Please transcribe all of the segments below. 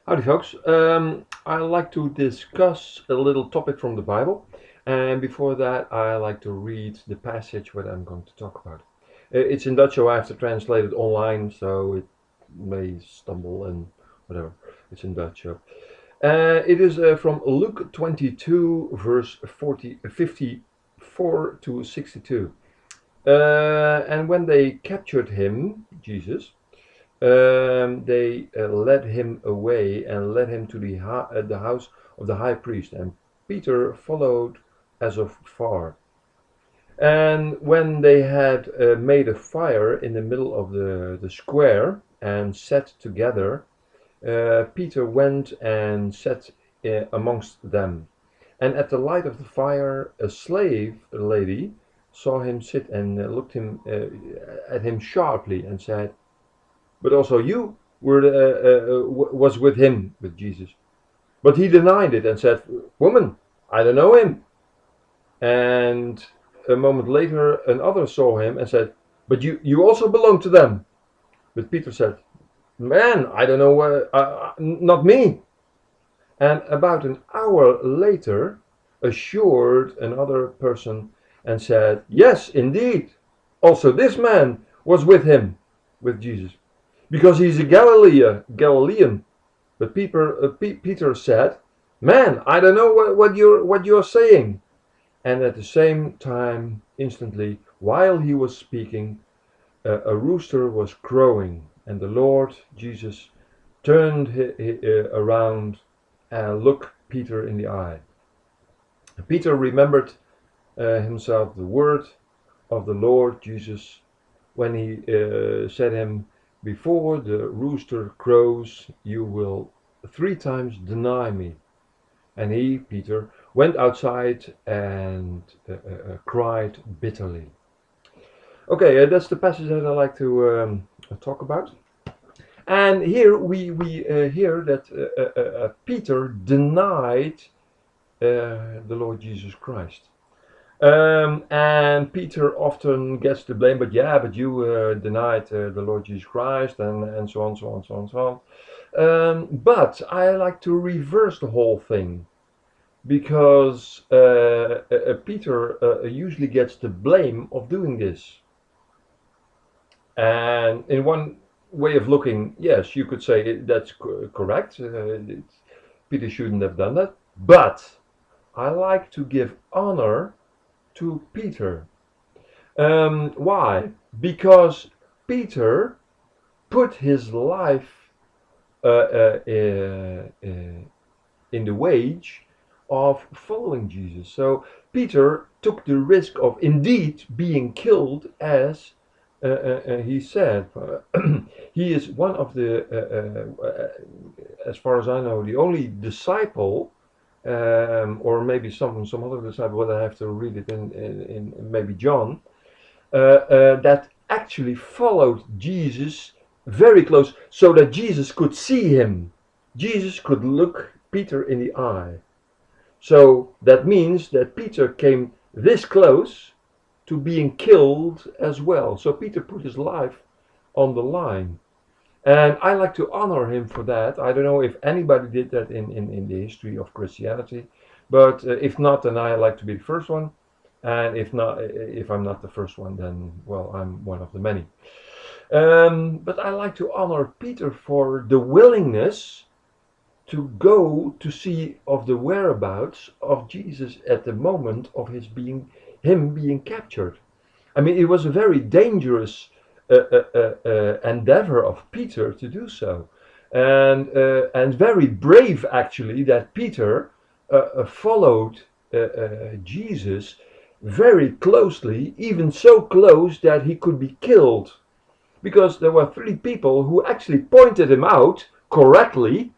Howdy, folks. I like to discuss a little topic from the Bible, and before that, I like to read the passage what I'm going to talk about. It's in Dutch, so I have to translate it online, so it may stumble and whatever. It's in Dutch. So. It is from Luke 22, verse 54 to 62. And when they captured him, Jesus, they led him away and led him to the house of the high priest, and Peter followed as of far. And when they had made a fire in the middle of the square and sat together, Peter went and sat amongst them. And at the light of the fire, a slave lady saw him sit and looked at him sharply and said, "But also you was with him," with Jesus. But he denied it and said, "Woman, I don't know him." And a moment later, another saw him and said, "But you also belong to them." But Peter said, "Man, I don't know, not me." And about an hour later, assured another person and said, "Yes, indeed, also this man was with him," with Jesus, because he's a Galilean. But Peter said, "Man, I don't know what you're saying." And at the same time, instantly, while he was speaking, a rooster was crowing, and the Lord Jesus turned around and looked Peter in the eye. Peter remembered himself the word of the Lord Jesus when he said him, "Before the rooster crows, you will 3 times deny me." And he, Peter, went outside and cried bitterly. Okay, that's the passage that I like to talk about. And here we hear that Peter denied the Lord Jesus Christ. And Peter often gets the blame, but you denied the Lord Jesus Christ, and so on, so on, so on, so on. But I like to reverse the whole thing, because Peter usually gets the blame of doing this. And in one way of looking, yes, you could say that's correct. Peter shouldn't have done that. But I like to give honor to Peter. Why? Because Peter put his life in the wage of following Jesus. So Peter took the risk of indeed being killed, as he said. He is one of the, as far as I know, the only disciple, or maybe some other disciple, but I have to read it in maybe John, that actually followed Jesus very close, so that Jesus could see him. Jesus could look Peter in the eye. So that means that Peter came this close to being killed as well. So Peter put his life on the line. And I like to honor him for that. I don't know if anybody did that in the history of Christianity. But if not, then I like to be the first one. And if I'm not the first one, then, well, I'm one of the many. But I like to honor Peter for the willingness to go to see of the whereabouts of Jesus at the moment of him being captured. I mean, it was a very dangerous endeavor of Peter to do so, and very brave actually that Peter followed Jesus very closely, even so close that he could be killed, because there were 3 people who actually pointed him out correctly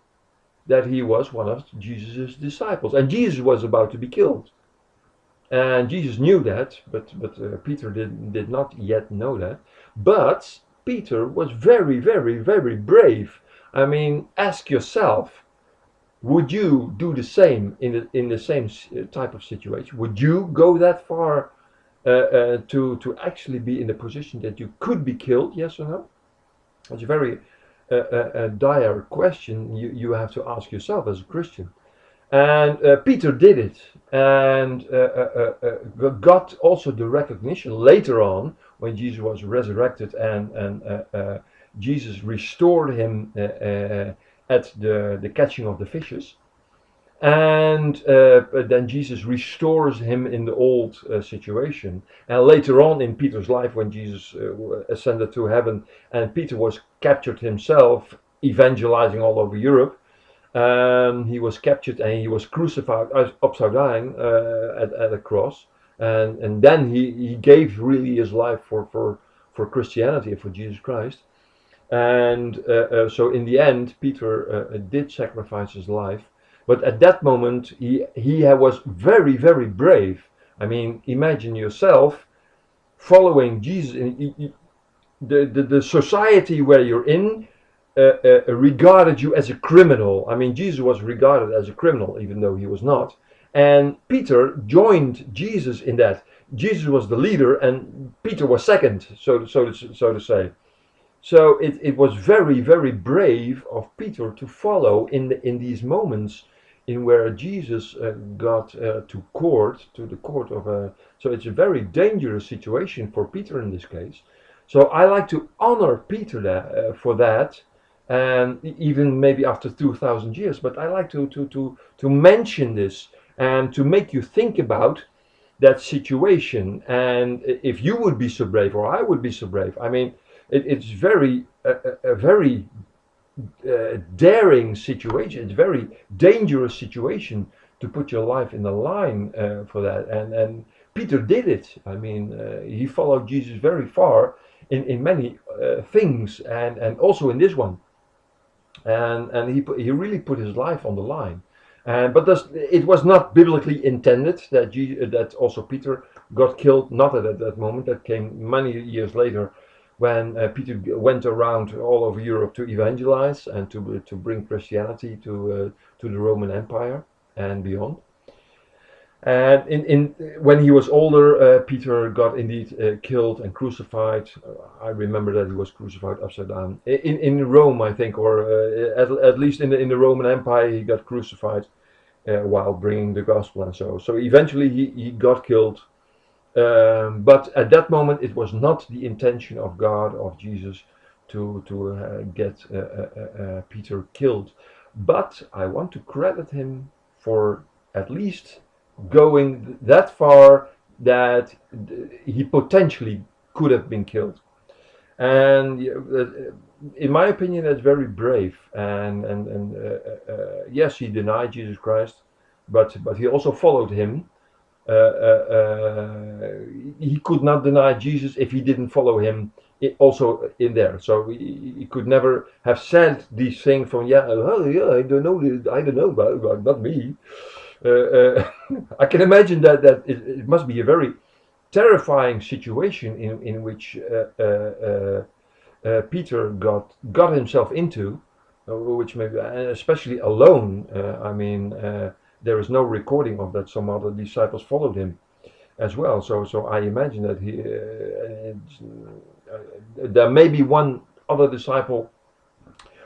that he was one of Jesus' disciples, and Jesus was about to be killed. And Jesus knew that, but Peter did not yet know that. But Peter was very, very, very brave. I mean, ask yourself, would you do the same in the same type of situation? Would you go that far to actually be in a position that you could be killed? Yes or no? It's a very a dire question you have to ask yourself as a Christian. And Peter did it, and got also the recognition later on when Jesus was resurrected, and Jesus restored him at the catching of the fishes. And then Jesus restores him in the old situation. And later on in Peter's life, when Jesus ascended to heaven and Peter was captured himself, evangelizing all over Europe, he was captured and he was crucified upside down at a cross. And then he gave really his life for Christianity and for Jesus Christ. And so in the end, Peter did sacrifice his life. But at that moment, he was very, very brave. I mean, imagine yourself following Jesus. The society where you're in regarded you as a criminal. I mean, Jesus was regarded as a criminal, even though he was not. And Peter joined Jesus in that. Jesus was the leader, and Peter was second, so to say. So it was very, very brave of Peter to follow in these moments in where Jesus got to the court of a. So it's a very dangerous situation for Peter in this case. So I like to honor Peter for that, and even maybe after 2,000 years. But I like to mention this and to make you think about that situation, and if you would be so brave or I would be so brave. I mean, it's very a very daring situation. It's a very dangerous situation to put your life in the line for that. And Peter did it. I mean, he followed Jesus very far in many things, and also in this one. And he really put his life on the line. But it was not biblically intended that also Peter got killed. Not at that moment. That came many years later, when Peter went around all over Europe to evangelize and to bring Christianity to the Roman Empire and beyond. And when he was older, Peter got indeed killed and crucified. I remember that he was crucified upside down in Rome, I think, or at least in the Roman Empire, he got crucified while bringing the gospel and so. So eventually he got killed. But at that moment, it was not the intention of God, of Jesus, to get Peter killed. But I want to credit him for at least going that far that he potentially could have been killed. And in my opinion, that's very brave. And yes, he denied Jesus Christ, but he also followed him. He could not deny Jesus if he didn't follow him also in there. So he could never have said these things from yeah, I don't know about not me. I can imagine that it must be a very terrifying situation in which Peter got himself into, which maybe especially alone. I mean. There is no recording of that. Some other disciples followed him as well. So I imagine that there may be one other disciple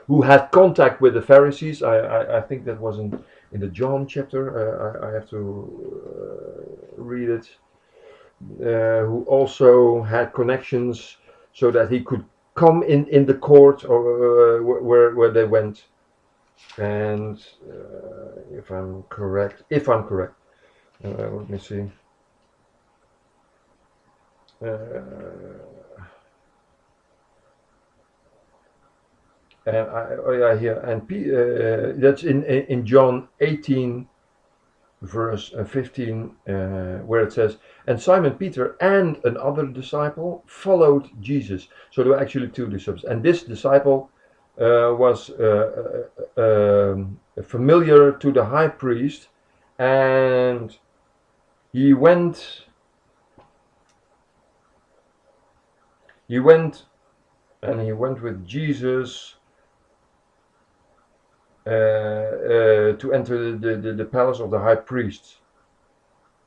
who had contact with the Pharisees. I think that was in the John chapter. I have to read it. Who also had connections so that he could come in the court or where they went. And if I'm correct, let me see. That's in John 18, verse 15, where it says, "And Simon Peter and another disciple followed Jesus." So there were actually two disciples, and this disciple was familiar to the high priest, and he went with Jesus to enter the palace of the high priest.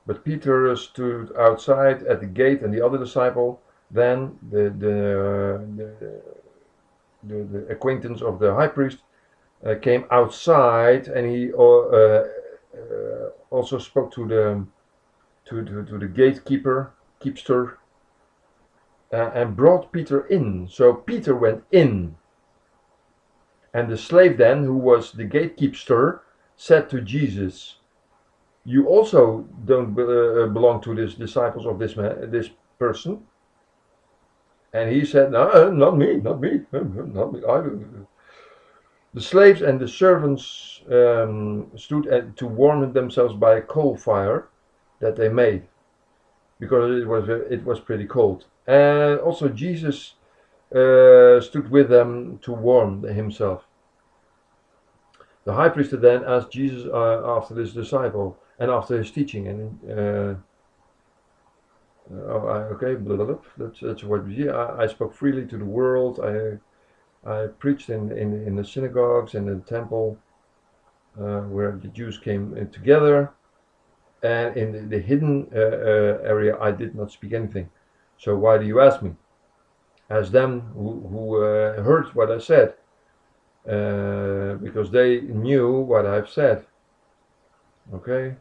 But Peter stood outside at the gate, and the other disciple then the acquaintance of the high priest, came outside, and he also spoke to the gatekeeper, keepster, and brought Peter in. So Peter went in, and the slave then, who was the gatekeeper, said to Jesus, "You also don't belong to these disciples of this man, this person." And he said, "No, not me, not me, not me. The slaves and the servants stood to warm themselves by a coal fire that they made, because it was pretty cold. And also Jesus stood with them to warm himself. The high priest then asked Jesus after this disciple and after his teaching, and okay, blah, blah, blah. That's what we see. I spoke freely to the world. I preached in the synagogues and in the temple, where the Jews came together, and in the hidden area I did not speak anything. So why do you ask me? Ask them who heard what I said, because they knew what I've said. Okay.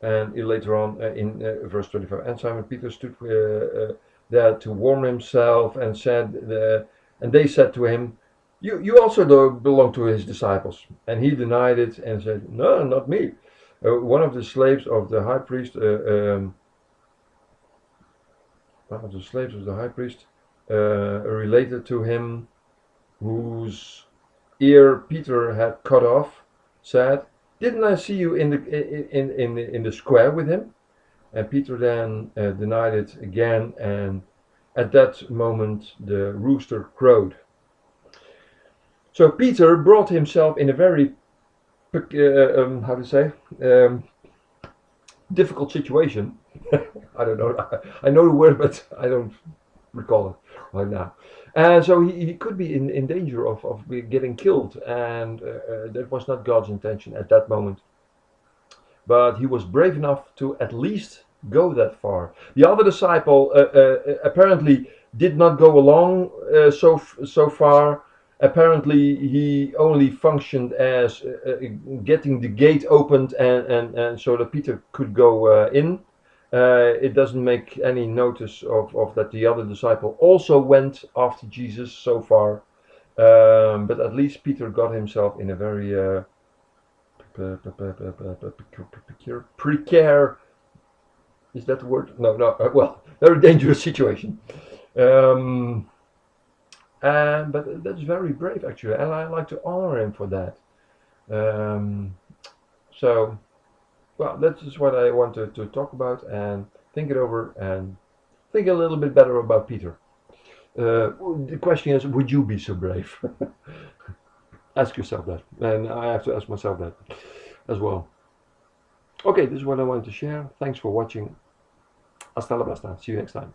And later on in verse 25, and Simon Peter stood there to warm himself, and and they said to him, "You also belong to his disciples." And he denied it and said, "No, not me." One of the slaves of the high priest, related to him, whose ear Peter had cut off, said, "Didn't I see you in the square with him?" And Peter then denied it again, and at that moment the rooster crowed. So Peter brought himself in a very difficult situation. I don't know. I know the word, but I don't recall it right now. And so he could be in danger of getting killed, and that was not God's intention at that moment. But he was brave enough to at least go that far. The other disciple apparently did not go along so far. Apparently he only functioned as getting the gate opened, and so that Peter could go in. It doesn't make any notice of that the other disciple also went after Jesus so far, but at least Peter got himself in a very precarious, is that the word? No, well, very dangerous situation. But that's very brave actually, and I like to honor him for that. So, well, that's just what I wanted to talk about, and think it over and think a little bit better about Peter. The question is, would you be so brave? Ask yourself that, and I have to ask myself that as well. Okay, this is what I wanted to share. Thanks for watching. Hasta la vista. See you next time.